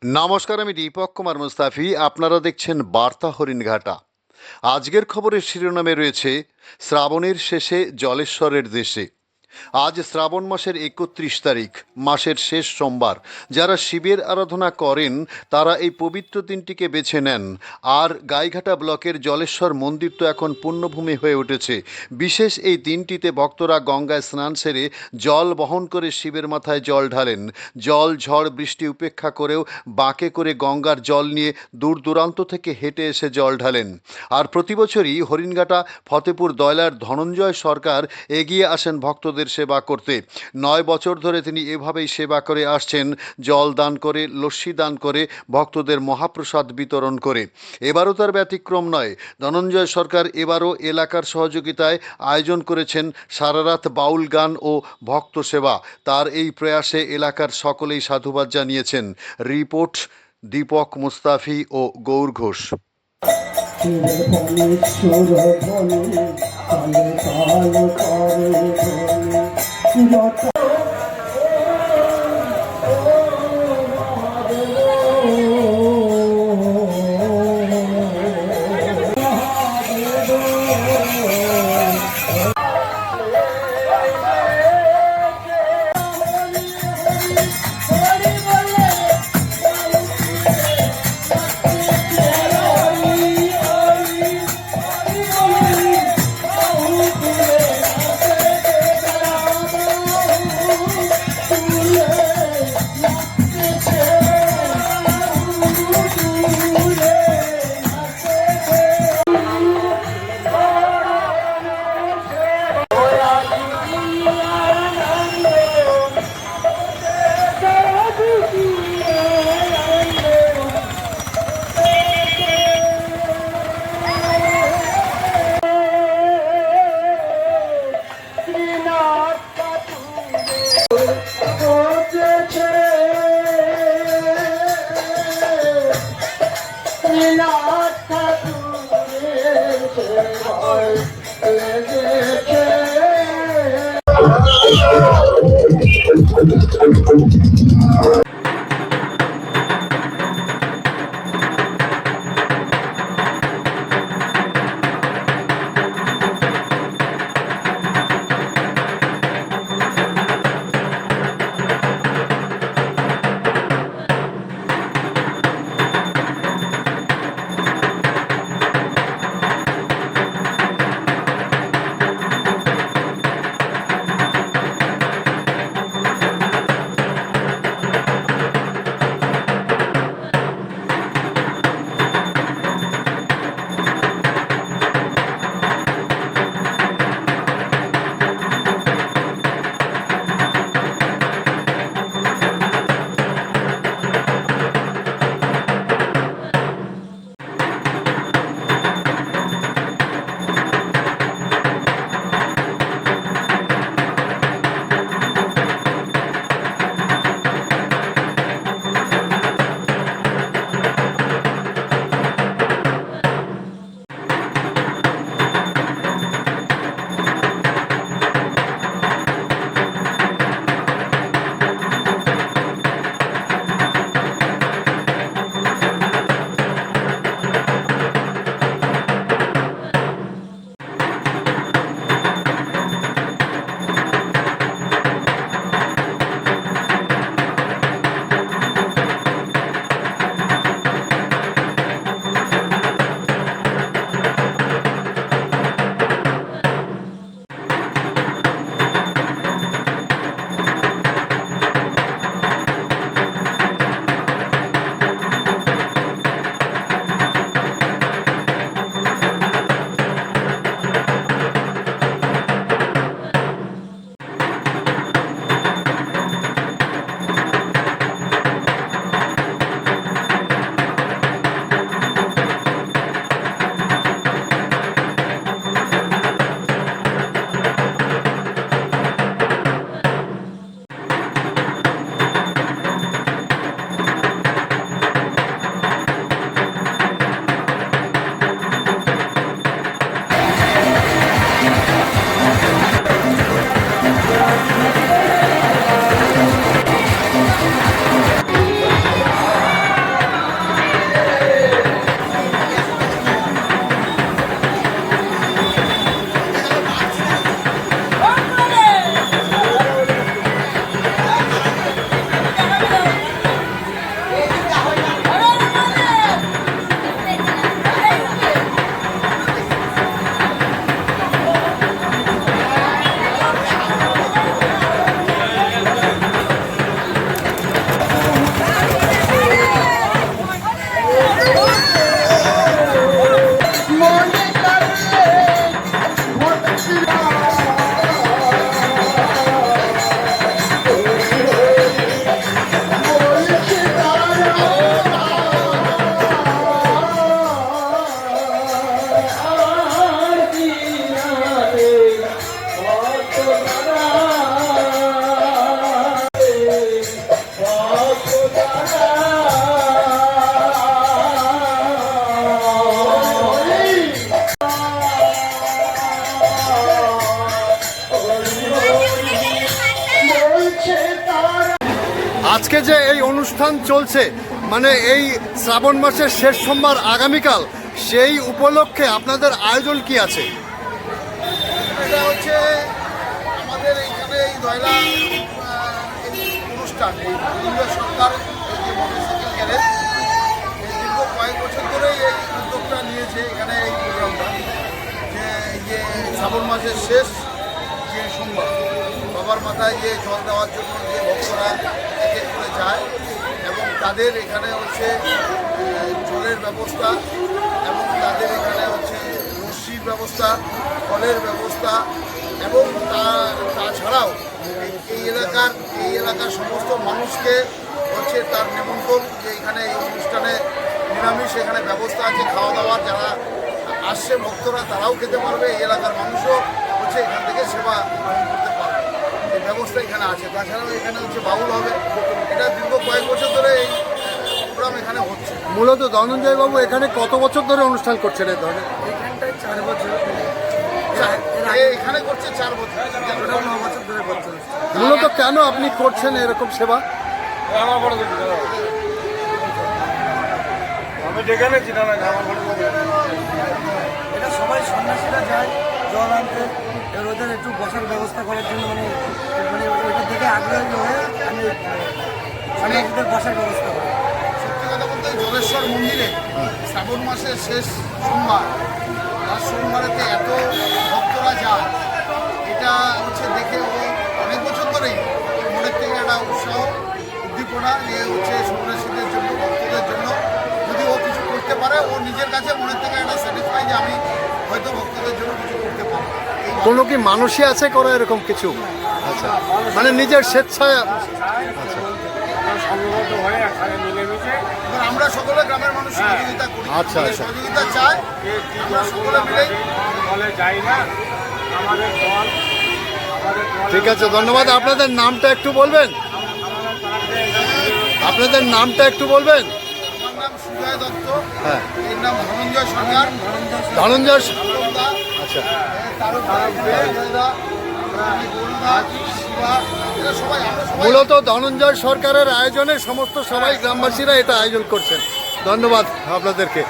নমস্কার, আমি দীপক কুমার মুস্তাফি। আপনারা দেখছেন বার্তা হরিণঘাটা। আজকের খবরের শিরোনামে রয়েছে শ্রাবণের শেষে জলেশ্বরের দেশে। আজ শ্রাবণ মাসের ৩১ তারিখ, মাসের শেষ সোমবার। যারা শিবের আরাধনা করেন তারা এই পবিত্র দিনটিকে বেছে নেন। আর গাইঘাটা ব্লকের জলেশ্বর মন্দির তো এখন পুণ্যভূমি হয়ে উঠেছে। বিশেষ এই দিনটিতে ভক্তরা গঙ্গায় স্নান সেরে জল বহন করে শিবের মাথায় জল ঢালেন। জল, ঝড়, বৃষ্টি উপেক্ষা করেও বাঁকে করে গঙ্গার জল নিয়ে দূর দূরান্ত থেকে হেঁটে এসে জল ঢালেন। আর প্রতি বছরই হরিণঘাটা ফতেপুর দয়লার ধনঞ্জয় সরকার এগিয়ে আসেন ভক্তদের সেবা করতে। ৯ বছর ধরে তিনি এভাবেই সেবা করে আসছেন, জল দান করে, লস্যি দান করে, ভক্তদের মহাপ্রসাদ বিতরণ করে। এবারও তার ব্যতিক্রম নয়। ধনঞ্জয় সরকার এবারও এলাকার সহযোগিতায় আয়োজন করেছেন সারারাত বাউল গান ও ভক্ত সেবা। তার এই প্রয়াসে এলাকার সকলেই সাধুবাদ জানিয়েছেন। রিপোর্ট দীপক মুস্তাফি ও গৌর ঘোষ। আজকে যে এই অনুষ্ঠান চলছে, মানে এই শ্রাবণ মাসের শেষ সোমবার আগামীকাল, সেই উপলক্ষে আপনাদের আয়োজন কি আছে? এটা হচ্ছে আমাদের এইখানে এই দয়লা এই অনুষ্ঠান, এই কেন্দ্রীয় সরকার এই যে মোটরসাইকেল গ্যারেজ এই দীর্ঘ কয়েক বছর ধরেই এই উদ্যোগটা নিয়েছে এখানে এই প্রোগ্রামটা, যে এই যে শ্রাবণ মাসের শেষ যে সোমবার বাবার মাথায় যে জল দেওয়ার জন্য যে ভক্তরা এক এক করে যায় এবং তাদের এখানে হচ্ছে জলের ব্যবস্থা এবং তাদের এখানে হচ্ছে লস্যির ব্যবস্থা, ফলের ব্যবস্থা এবং তাছাড়াও এই এলাকার সমস্ত মানুষকে হচ্ছে তার নিমন্ত্রণ যে এখানে এই অনুষ্ঠানে নিরামিষ এখানে ব্যবস্থা আছে, খাওয়া দাওয়ার যারা আসছে ভক্তরা তারাও খেতে পারবে, এই এলাকার মানুষও হচ্ছে এখান থেকে সেবা গ্রহণ করতে পারবে, এই ব্যবস্থা এখানে আছে। তাছাড়াও এখানে হচ্ছে বাউল হবে, এটা দীর্ঘ কয়েক বছর ধরে এই প্রোগ্রাম এখানে হচ্ছে। মূলত ধনঞ্জয় বাবু এখানে কত বছর ধরে অনুষ্ঠান করছেন এই ধরনের? এখানটায় 4 বছর, এখানে করছে 4 বছর, 9 বছর ধরে করছে। মূলত কেন আপনি করছেন এরকম সেবা? আমি ডেকে নেছি না এটা সবাই সন্ন্যাসীরা যায় জল আনতে, এবার ওদের একটু বসার ব্যবস্থা করার জন্য মানে মানে ওইটা দেখে আগ্রহী হয়ে আমি সন্ন্যাসীদের বসার ব্যবস্থা করি। সত্যি কথা বলতে জলেশ্বর মন্দিরে শ্রাবণ মাসের শেষ সোমবার, আর সোমবারেতে এত ভক্তরা যায়, এটা হচ্ছে দেখে ও অনেক বছর ধরেই মনের থেকে একটা উৎসাহ উদ্দীপনা নিয়ে হচ্ছে সন্ন্যাসীদের জন্য, ভক্তদের জন্য যদি ও কিছু করতে পারে, ও নিজের কাছে মনের থেকে একটা স্যাটিসফাই যে আমি হয়তো ভক্তদের জন্য কিছু করতে পারবো। কোনো কি মানুষই আছে করা এরকম কিছু? আচ্ছা, মানে নিজের স্বেচ্ছায়। আচ্ছা, এবার আমরা সকলে গ্রামের মানুষ সহযোগিতা করি, আচ্ছা, আমাদের আচ্ছা। সহযোগিতা চাই, আমরা সকলে মিলেই ঠিক আছে, ধন্যবাদ। আপনাদের নামটা একটু বলবেন? আপনাদের নামটা একটু বলবেন? আমার নাম সুজয় দত্ত, হ্যাঁ, এর নাম ধনঞ্জয় সরকার, ধনঞ্জয়। আলমদা, আচ্ছা, তারুদা, গৌরদা, শিবা, এরা সবাই আমরা সবাই মূলত ধনঞ্জয় সরকারের আয়োজনে সমস্ত সবাই গ্রামবাসীরা এটা আয়োজন করছেন। ধন্যবাদ আপনাদেরকে।